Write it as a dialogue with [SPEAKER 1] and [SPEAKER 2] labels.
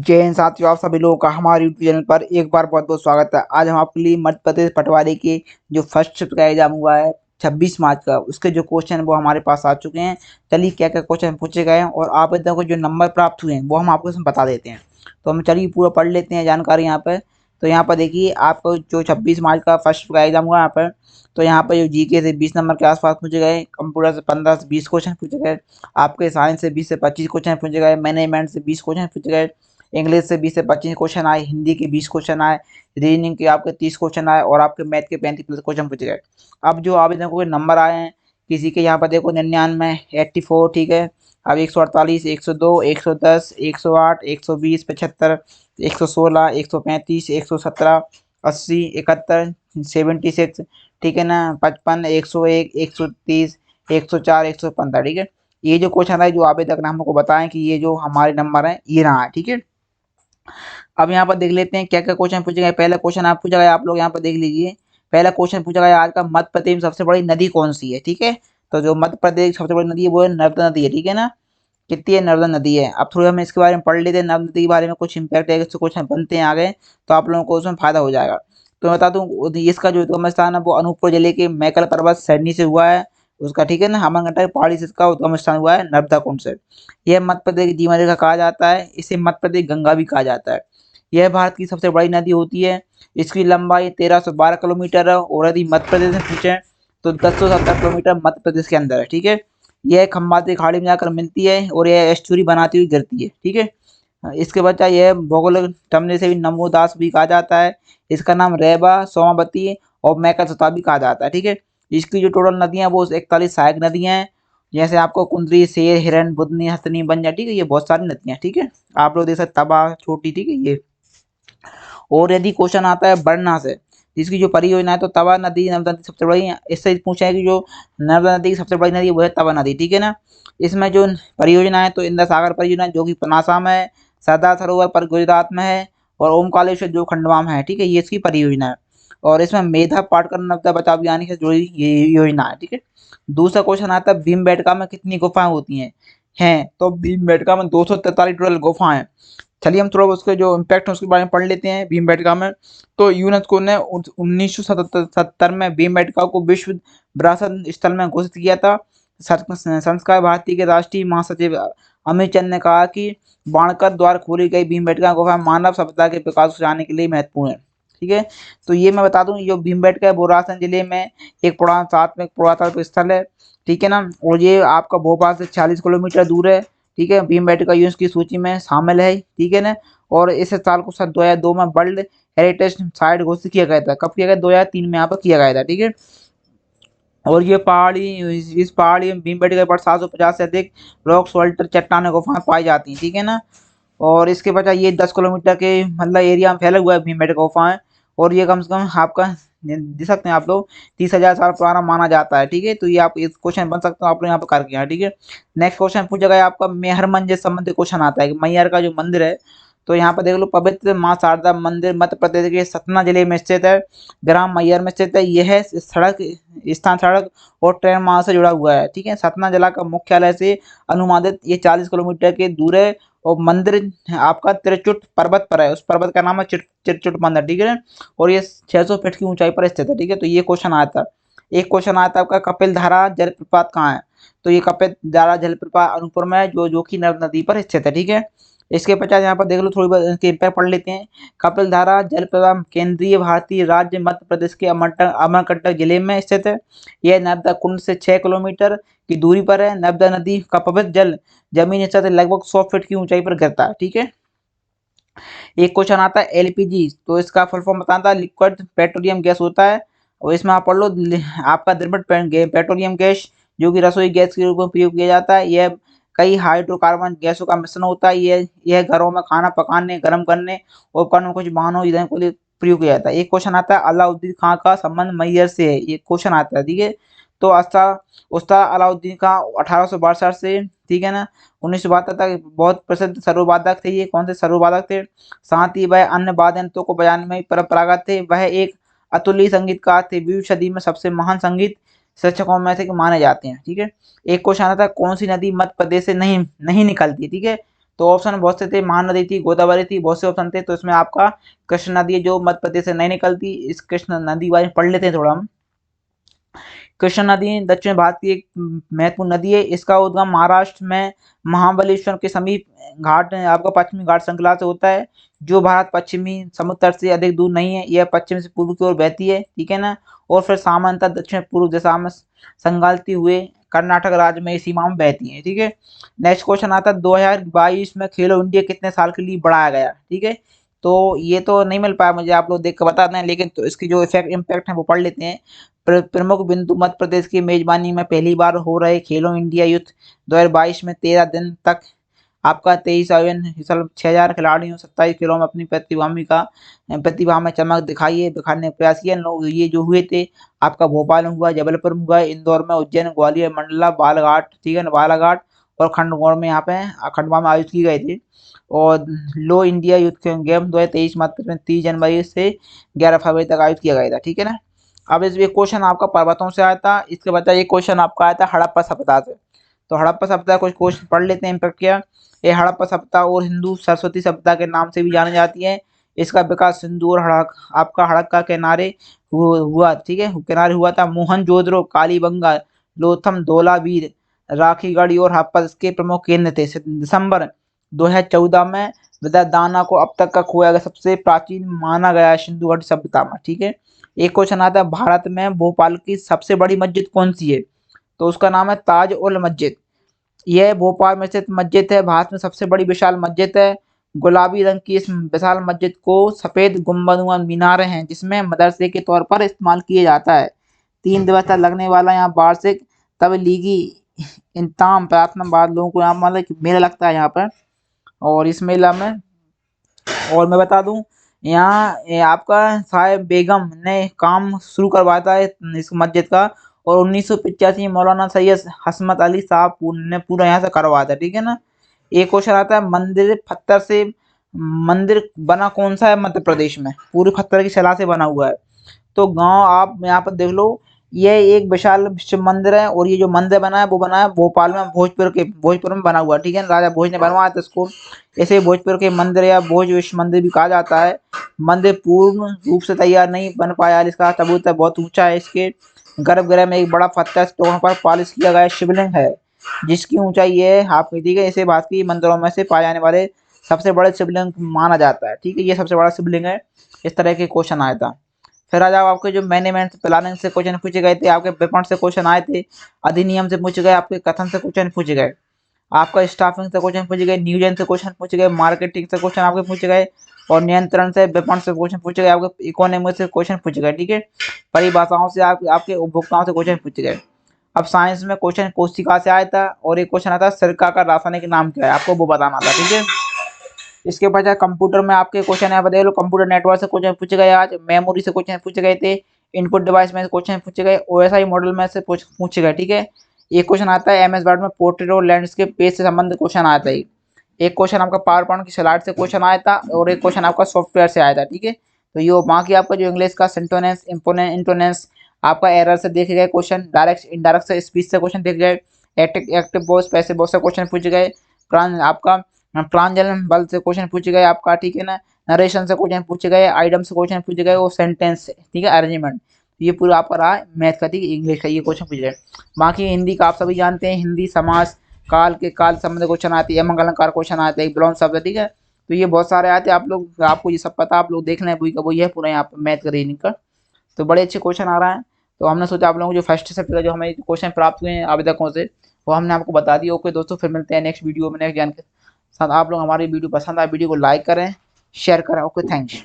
[SPEAKER 1] जय हिंद साथियों, आप सभी लोगों का हमारे यूट्यूब चैनल पर एक बार बहुत बहुत स्वागत है। आज हम आपके लिए मध्य प्रदेश पटवारी के जो फर्स्ट शिफ्ट का एग्जाम हुआ है 26 मार्च का, उसके जो क्वेश्चन वो हमारे पास आ चुके हैं। चलिए क्या क्या क्वेश्चन पूछे गए हैं और आवेदकों को जो नंबर प्राप्त हुए हैं वो हम आपको इसमें बता देते हैं। तो हम चलिए पूरा पढ़ लेते हैं जानकारी यहाँ पर। तो यहाँ पर देखिए, आपको जो 26 मार्च का फर्स्ट शिफ्ट का एग्जाम हुआ यहाँ पर, तो यहाँ पर जो जीके से 20 नंबर के आसपास पूछे गए, कंप्यूटर से 15 से 20 क्वेश्चन पूछे गए, आपके साइंस से 20 से 25 क्वेश्चन पूछे गए, मैनेजमेंट से 20 क्वेश्चन पूछे गए, इंग्लिश से 20 से 25 क्वेश्चन आए, हिंदी के 20 क्वेश्चन आए, रीजनिंग के आपके 30 क्वेश्चन आए और आपके मैथ के 35 क्वेश्चन पूछे गए। अब जो आवेदकों के नंबर आए हैं, किसी के यहाँ पर देखो 99, 84, ठीक है। अब 148, 102, 110, 108, 120, 75, 116, 135, 117, 80, 71, 76, ठीक है ना, 55, 101, 130, 104, 115, ठीक है। ये जो क्वेश्चन है, जो आवेदक ने हमको बताएं कि ये जो हमारे नंबर हैं ये रहा है, ठीक है। अब यहाँ पर देख लेते हैं क्या क्या क्वेश्चन पूछे गए। पहला क्वेश्चन आप पूछा गया, आप लोग यहाँ पर देख लीजिए। पहला क्वेश्चन पूछा गया आज का, मध्य प्रदेश में सबसे बड़ी नदी कौन सी है, ठीक है। तो जो मध्य प्रदेश की सबसे बड़ी नदी है वो है नर्मदा नदी है, ठीक है ना। कितनी है? नर्मदा नदी है। अब थोड़ा हम इसके बारे में पढ़ लेते हैं, नर्मदा नदी के बारे में कुछ इंपैक्ट है, इससे क्वेश्चन बनते हैं आगे, तो आप लोगों को उसमें फायदा हो जाएगा। तो मैं बता दूं, इसका जो उद्गम स्थान है वो अनूपपुर जिले के मैकल पर्वत सैनी से हुआ है उसका, ठीक है ना। अमरकंटक पहाड़ी से इसका उद्गम स्थान हुआ है नर्मदा कुंड से। यह मध्य प्रदेश की जीवन रेखा कहा जाता है, इसे मध्य प्रदेश गंगा भी कहा जाता है। यह भारत की सबसे बड़ी नदी होती है। इसकी लंबाई 1312 किलोमीटर है और यदि मध्य प्रदेश से पूछे तो 1070 किलोमीटर मध्य प्रदेश के अंदर है, ठीक है। यह खंबाती खाड़ी में जाकर मिलती है और यह एस्चुरी बनाती हुई गिरती है, ठीक है। इसके बच्चा यह भौगोलिक टमने से भी नमोदास भी कहा जाता है। इसका नाम रेवा, सोमावती और मैकलसुता भी कहा जाता है, ठीक है। इसकी जो टोटल नदियां वो 41 सहायक नदियां हैं, जैसे आपको कुंद्री, शेर, हिरन, बुदनी, हथनी, बंजा, ठीक है। ये बहुत सारी नदियां, ठीक है। आप लोग देख सकते, तबा, छोटी, ठीक है ये। और यदि क्वेश्चन आता है बरना से, जिसकी जो परियोजना है, तो तवा नदी नर्मदा नदी सबसे बड़ी है। इससे पूछा है कि जो नर्मदा नदी की सबसे बड़ी नदी वो है तवा नदी, ठीक है ना। इसमें जो परियोजना है तो इंदिरा सागर परियोजना जो कि पनासा में है, सरदार सरोवर पर गुजरात में है और ओमकालेश्वर जो खंडवा में है, ठीक है। ये इसकी परियोजना है और इसमें मेधा पाटकर नर्मदा बचाओ अभियान से जुड़ी ये योजना है, ठीक है। दूसरा क्वेश्चन आता है भीमबेटका में कितनी गुफाएं होती हैं तो भीमबेटका में 243 टोटल गुफाएं हैं। चलिए हम थोड़ा उसके जो इम्पैक्ट है उसके बारे में पढ़ लेते हैं भीमबेटका में। तो यूनेस्को ने 1977 में भीमबेटका को विश्व विरासत स्थल में घोषित किया था। संस्कार भारती के राष्ट्रीय महासचिव अमित चंद ने कहा कि बाणकर द्वारा खोली गई भीमबेटका गुफा मानव सभ्यता के विकास को जाने के लिए महत्वपूर्ण है, ठीक है। तो ये मैं बता दूं, जो भीमबेटका है वो राजस्थान जिले में एक पुरातात्विक पुरातत्व स्थल है, ठीक है ना। और ये आपका भोपाल से 40 किलोमीटर दूर है, ठीक है। भीमबेटका यूनेस्को की सूची में शामिल है, ठीक है ना। और इस साल को सन 2002 में वर्ल्ड हेरिटेज साइट घोषित किया गया था। कब किया गया? 2003 में यहाँ पर किया गया था, ठीक है। और ये पहाड़ी, इस पहाड़ी में भीमबेटका पर 750 से अधिक रॉक सोल्टर चट्टानें गुफाएं पाई जाती हैं, ठीक है ना। और इसके बजाय ये 10 किलोमीटर के मतलब एरिया में फैला हुआ है भीमबेटका गुफाएं। और ये कम से कम आपका देख सकते हैं आप लोग 30,000 साल पुराना माना जाता है, ठीक है। तो ये आप इस क्वेश्चन बन सकते हो, आप लोग यहाँ पर करके हैं, ठीक है। नेक्स्ट क्वेश्चन पूछा गया आपका मेहर मंदिर संबंधित क्वेश्चन आता है कि मैहर का जो मंदिर है, तो यहाँ पर देख लो, पवित्र माँ शारदा मंदिर मध्य प्रदेश के सतना जिले में स्थित है, ग्राम मैहर में स्थित है। यह सड़क स्थान सड़क और ट्रेन मार्ग से जुड़ा हुआ है, ठीक है। सतना जिला का मुख्यालय से अनुमानित ये 40 किलोमीटर के दूर है और मंदिर आपका त्रिचुट पर्वत पर है। उस पर्वत का नाम है त्रिचुट मंदिर, ठीक है। और ये 600 फीट की ऊंचाई पर स्थित है, ठीक है। तो ये क्वेश्चन आया था। एक क्वेश्चन आया था आपका कपिल धारा जलप्रपात कहाँ है, तो ये कपिल धारा जलप्रपात अनूपपुर में है, जो कि नर्मदा नदी पर स्थित है, ठीक है। इसके पश्चात यहाँ पर देख लो, थोड़ी बहुत इसके इम्पैक्ट पढ़ लेते हैं। कपिल धारा जलप्रपात केंद्रीय भारतीय राज्य मध्य प्रदेश के अमरकंटक जिले में स्थित है। यह नर्मदा कुंड से 6 किलोमीटर की दूरी पर है। नर्मदा नदी का पवित्र जल जमीन स्तर से लगभग 100 फीट की ऊंचाई पर गिरता है, ठीक है। एक क्वेश्चन आता है एलपीजी, तो इसका फुल फॉर्म बताता है लिक्विड पेट्रोलियम गैस होता है। और इसमें आप पढ़ लो आपका द्रविड़ पेट्रोलियम गैस जो कि रसोई गैस के रूप में प्रयोग किया जाता है। यह कई हाइड्रोकार्बन गैसों का मिश्रण होता है। यह घरों में खाना पकाने, गर्म करने और उपकरणों में कुछ वाहनों ईंधन के लिए प्रयोग किया जाता है। एक क्वेश्चन आता है अलाउद्दीन खां का संबंध मैहर से है, ये क्वेश्चन आता है, ठीक है। तो उस्ताद अलाउद्दीन खां 1862 से, ठीक है ना, 1972 तक बहुत प्रसिद्ध सर्ववादक थे। ये कौन से सर्ववादक थे? साथ ही वह अन्य वाद्य यंत्रों को बजाने में भी परंपरागत थे। वह एक अतुल्य संगीतकार थे, 20वीं सदी में सबसे महान संगीत शिक्षकों में से माने जाते हैं, ठीक है। एक क्वेश्चन आता है कौन सी नदी मध्य प्रदेश से नहीं नहीं निकलती है, ठीक है। तो ऑप्शन बहुत से थे, महानदी थी, गोदावरी थी, बहुत से ऑप्शन थे। तो इसमें आपका कृष्ण नदी है जो मध्य प्रदेश से नहीं निकलती। इस कृष्ण नदी बारे में पढ़ लेते हैं थोड़ा हम। कृष्णा नदी दक्षिण भारत की एक महत्वपूर्ण नदी है। इसका उद्गम महाराष्ट्र में महाबलेश्वर के समीप घाट आपका पश्चिमी घाट श्रृंखला से होता है, जो भारत पश्चिमी समुद्र तट से अधिक दूर नहीं है। यह पश्चिम से पूर्व की ओर बहती है, ठीक है ना, और फिर सामान्यतः दक्षिण पूर्व दिशा में संगालती हुए कर्नाटक राज्य में सीमा में बहती है, ठीक है। नेक्स्ट क्वेश्चन आता है 2022 में खेलो इंडिया कितने साल के लिए बढ़ाया गया, ठीक है। तो ये तो नहीं मिल पाया मुझे, आप लोग देख कर बता दें, लेकिन तो इसकी जो इम्पैक्ट है वो पढ़ लेते हैं। प्रमुख बिंदु मध्य प्रदेश की मेजबानी में पहली बार हो रहे खेलो इंडिया यूथ 2022 में 13 दिन तक आपका 23 आयोजन 6000 खिलाड़ियों 27 खेलों में अपनी प्रतिभा में चमक दिखाने का प्रयास किया। लोग ये जो हुए थे आपका भोपाल में हुआ, जबलपुर में हुआ, इंदौर में, उज्जैन, ग्वालियर, मंडला, बालाघाट, ठीक है ना, बालाघाट और खंडवा में यहाँ पे खंडवा में आयोजित की गई थी। और लो इंडिया यूथ गेम 2023 मात्र में 30 जनवरी से 11 फरवरी तक आयोजित किया गया था, ठीक है ना। अब इस ये क्वेश्चन आपका पर्वतों से आया था, इसके बाद ये क्वेश्चन आपका आया था हड़प्पा सभ्यता से। तो हड़प्पा सभ्यता कुछ क्वेश्चन पढ़ लेते हैं इम्पैक्ट किया। ये हड़प्पा सभ्यता और हिंदू सरस्वती सभ्यता के नाम से भी जानी जाती है। इसका विकास सिंधु और आपका हड़प्पा के किनारे हुआ, ठीक है, किनारे हुआ था। मोहनजोदड़ो, कालीबंगा, लोथम, धोलावीर, राखीगढ़ी और हड़प्पा इसके प्रमुख केंद्र थे। दिसंबर 2014 में दाना को अब तक का खोया गया सबसे प्राचीन माना गया है सिंधु घाटी सभ्यता में, ठीक है। एक क्वेश्चन आता है भारत में भोपाल की सबसे बड़ी मस्जिद कौन सी है, तो उसका नाम है ताज उल मस्जिद। यह भोपाल में स्थित मस्जिद है, भारत में सबसे बड़ी विशाल मस्जिद है। गुलाबी रंग की इस विशाल मस्जिद को सफेद गुंबद मीनारे हैं जिसमें मदरसे के तौर पर इस्तेमाल किया जाता है। 3 दिवस तक लगने वाला यहाँ वार्षिक तबलीगी इंताम प्रार्थना बाद लोगों को यहाँ मतलब मेला लगता है यहाँ पर। और इस मेला में और मैं बता दूं यहाँ आपका साहिब बेगम ने काम शुरू करवाया था इस मस्जिद का, और 1985 में मौलाना सैयद हसमत अली साहब ने पूरा यहाँ से करवाया था, ठीक है ना। एक क्वेश्चन आता है मंदिर पत्थर से मंदिर बना कौन सा है मध्य प्रदेश में, पूरे पत्थर की शिला से बना हुआ है। तो गांव आप यहाँ पर देख लो, ये एक विशाल शिव मंदिर है, और ये जो मंदिर बना है वो बना है भोपाल में, भोजपुर में बना हुआ है, ठीक है। राजा भोज ने बनवाया था इसको। ऐसे भोजपुर के मंदिर या भोज विश्व मंदिर भी कहा जाता है। मंदिर पूर्ण रूप से तैयार नहीं बन पाया, इसका सबूत बहुत ऊंचा है। इसके गर्भगृह में एक बड़ा पत्थर स्टोन पर पॉलिश किया गया शिवलिंग है, जिसकी ऊंचाई है आपकी, ठीक है। इसे भारत के मंदिरों में से पाए जाने वाले सबसे बड़े शिवलिंग माना जाता है, ठीक है। ये सबसे बड़ा शिवलिंग है। इस तरह के क्वेश्चन आया था। फिर आ जाओ आपके जो मैनेजमेंट प्लानिंग से क्वेश्चन पूछे गए थे, आपके वेपन से क्वेश्चन आए थे, अधिनियम से पूछे गए, आपके कथन से क्वेश्चन पूछे गए, आपका स्टाफिंग से क्वेश्चन पूछे गए, नियोजन से क्वेश्चन पूछे गए, मार्केटिंग से क्वेश्चन आपके पूछे गए, और नियंत्रण से वेपन से क्वेश्चन पूछे गए, आपके इकोनॉमी से क्वेश्चन पूछे गए, ठीक है। परिभाषाओं से आपके उपभोक्ताओं से क्वेश्चन पूछे गए। अब साइंस में क्वेश्चन कोशिका से आया था, और एक क्वेश्चन आता है सिरका का रासायनिक नाम क्या है, आपको वो बताना था, ठीक है। इसके बाद कंप्यूटर में आपके क्वेश्चन है, बताइए लो। कंप्यूटर नेटवर्क से क्वेश्चन पूछे गए, आज मेमोरी से क्वेश्चन पूछे गए थे, इनपुट डिवाइस में क्वेश्चन पूछे गए, ओएसआई मॉडल में से पूछे गए, ठीक है। एक क्वेश्चन आता है एमएस वर्ड में पोर्ट्रेट और लैंडस्केप पेज से संबंधित क्वेश्चन आता है। एक क्वेश्चन आपका पावर पॉइंट की स्लाइड से क्वेश्चन आया था, और एक क्वेश्चन आपका सॉफ्टवेयर से आया था, ठीक है। तो ये बाकी आपका जो इंग्लिश का सिंटोनेंस इंटोनेंस आपका एरर से देखे गए क्वेश्चन, डायरेक्ट इनडायरेक्ट से स्पीच से क्वेश्चन देखे गए, एक्टिव वॉइस पैसिव वॉइस से क्वेश्चन पूछे गए, आपका प्रांजल बल से क्वेश्चन पूछे गए आपका, ठीक है ना। नरेशन से क्वेश्चन पूछे गए, आइटम से क्वेश्चन पूछे गए, और सेंटेंस से, ठीक है, अरेंजमेंट। ये पूरा आपका रहा मैथ का, ठीक है, इंग्लिश का ये क्वेश्चन पूछे गए। बाकी हिंदी का आप सभी जानते हैं, हिंदी समास काल के काल संबंध क्वेश्चन आते हैं, मंगल अलंकार क्वेश्चन आते हैं, विलोम शब्द, ठीक है। तो ये बहुत सारे आते हैं, आप लोग आपको ये सब पता, आप लोग देख लें वही का वही है पूरा यहाँ पे मैथ का रीजनिंग का। तो बड़े अच्छे क्वेश्चन आ रहा है। तो हमने सोचा आप लोगों को जो फर्स्ट सब्जेक्ट का जो हमें क्वेश्चन प्राप्त हुए हैं आवेदकों से, वो हमने आपको बता दिया। ओके दोस्तों, फिर मिलते हैं नेक्स्ट वीडियो में नेक्स्ट ज्ञान के साथ। आप लोग हमारी वीडियो पसंद आए वीडियो को लाइक करें, शेयर करें। Okay, thanks.